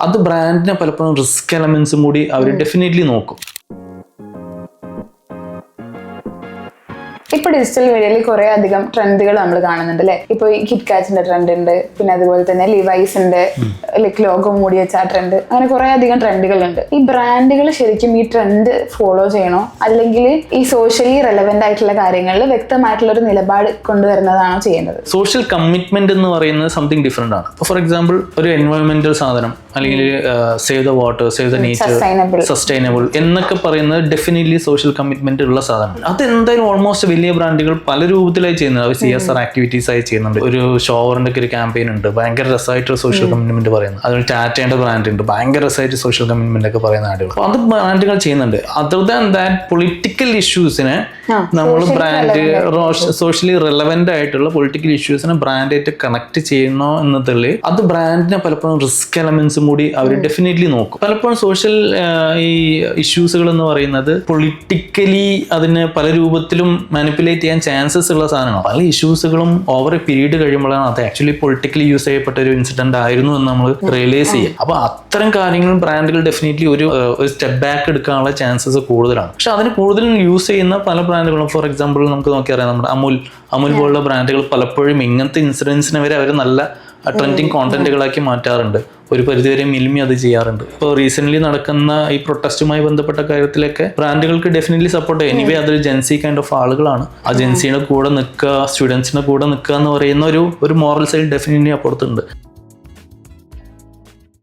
അത് ബ്രാൻഡിനെ പലപ്പോഴും റിസ്ക് എലമെന്റ്സും കൂടി അവർ ഡെഫിനറ്റ്ലി നോക്കും. ഇപ്പൊ ഡിജിറ്റൽ മീഡിയയിൽ കുറെ അധികം ട്രെൻഡുകൾ നമ്മൾ കാണുന്നുണ്ട് അല്ലെ. ഇപ്പൊ ഈ കിറ്റ്കാറ്റിന്റെ ട്രെൻഡ് ഉണ്ട്, പിന്നെ അതുപോലെ തന്നെ ലിവൈസിന്റെ ലൈക് ലോഗോ മൂടി വെച്ച ആ ട്രെൻഡ്, അങ്ങനെ കുറെ അധികം ട്രെൻഡുകൾ ഉണ്ട്. ഈ ബ്രാൻഡുകൾ ശരിക്കും ഈ ട്രെൻഡ് ഫോളോ ചെയ്യണോ, അല്ലെങ്കിൽ ഈ സോഷ്യലി റെലവെന്റ് ആയിട്ടുള്ള കാര്യങ്ങളിൽ വ്യക്തമായിട്ടുള്ള ഒരു നിലപാട് കൊണ്ടുവരുന്നതാണോ ചെയ്യേണ്ടത്? സോഷ്യൽ കമ്മിറ്റ്മെന്റ് എന്ന് പറയുന്നത് സംതിങ് ഡിഫറെന്റ് ആണ്. ഫോർ എക്സാമ്പിൾ, ഒരു എൻവയോൺമെന്റൽ സാധനം അല്ലെങ്കിൽ save the water, save the nature, sustainable എന്നൊക്കെ പറയുന്നത് ഡെഫിനറ്റ്ലി സോഷ്യൽ കമ്മിറ്റ്മെന്റ് ഉള്ള സാധനം. അത് എന്തായാലും ഓൾമോസ്റ്റ് വലിയ ബ്രാൻഡുകൾ പല രൂപത്തിലായി ചെയ്യുന്നത്. അവർ CSR ആക്ടിവിറ്റീസ് ആയി ചെയ്യുന്നുണ്ട്. ഒരു ഷോവറിന്റെ ഒക്കെ ഒരു ക്യാമ്പയിൻ ഉണ്ട്, ഭയങ്കര രസമായിട്ട് സോഷ്യൽ കമ്മിറ്റ്മെന്റ് പറയുന്നത്. അതുപോലെ ടാറ്റയുടെ ബ്രാൻഡ് ഉണ്ട്, ഭയങ്കര രസമായിട്ട് സോഷ്യൽ കമ്മിറ്റ്മെന്റ് ഒക്കെ പറയുന്ന ആളുകൾ. അപ്പോൾ അത് ബ്രാൻഡുകൾ ചെയ്യുന്നുണ്ട്. അതർ ദാൻ ദാറ്റ് പൊളിറ്റിക്കൽ ഇഷ്യൂസിനെ നമ്മൾ ബ്രാൻഡ് സോഷ്യലി റെലവെന്റ് ആയിട്ടുള്ള പൊളിറ്റിക്കൽ ഇഷ്യൂസിനെ ബ്രാൻഡായിട്ട് കണക്ട് ചെയ്യണോ എന്നതിൽ അത് ബ്രാൻഡിനെ പലപ്പോഴും റിസ്ക് എലമെന്റ്സും കൂടി അവർ ഡെഫിനറ്റ്ലി നോക്കും. പലപ്പോഴും സോഷ്യൽ ഈ ഇഷ്യൂസുകൾ എന്ന് പറയുന്നത് പൊളിറ്റിക്കലി അതിനെ പല രൂപത്തിലും മാനിപ്പുലേറ്റ് ചെയ്യാൻ ചാൻസസ് ഉള്ള സാധനമാണ്. പല ഇഷ്യൂസുകളും ഓവർ എ പീരീഡ് കഴിയുമ്പോഴാണ് അത് ആക്ച്വലി പൊളിറ്റിക്കലി യൂസ് ചെയ്യപ്പെട്ട ഒരു ഇൻസിഡന്റ് ആയിരുന്നു എന്ന് നമ്മൾ റിയലൈസ് ചെയ്യും. അപ്പൊ അത്തരം കാര്യങ്ങൾ ബ്രാൻഡുകൾ ഡെഫിനറ്റ്ലി ഒരു സ്റ്റെപ്പ് ബാക്ക് എടുക്കാനുള്ള ചാൻസസ് കൂടുതലാണ്. പക്ഷെ അതിന് കൂടുതലും യൂസ് ചെയ്യുന്ന പല ബ്രാൻഡുകളും, ഫോർ എക്സാമ്പിൾ നമുക്ക് നോക്കിയറിയാം, നമ്മുടെ അമുൽ പോലുള്ള ബ്രാൻഡുകൾ പലപ്പോഴും ഇങ്ങനത്തെ ഇൻസിഡൻസിനെ വരെ അവർ നല്ല ട്രെൻഡിങ് കോണ്ടന്റുകളാക്കി മാറ്റാറുണ്ട്. ഒരു പരിധിവരെ മിൽമി അത് ചെയ്യാറുണ്ട്. ഇപ്പോൾ റീസെന്റ് നടക്കുന്ന ഈ പ്രൊട്ടസ്റ്റുമായി ബന്ധപ്പെട്ട കാര്യത്തിലൊക്കെ ബ്രാൻഡുകൾക്ക് ഡെഫിനറ്റ്ലി സപ്പോർട്ട് ചെയ്യും. എനിവേ അതൊരു ജെൻസി കൈൻഡ് ഓഫ് ആളുകളാണ്. ആ ജെൻസിയുടെ കൂടെ നിൽക്കുക, സ്റ്റുഡൻസിന്റെ കൂടെ നിൽക്കുക എന്ന് പറയുന്ന ഒരു മോറൽ സൈഡ് ഡെഫിനറ്റ്ലി അപ്പുറത്തുണ്ട്.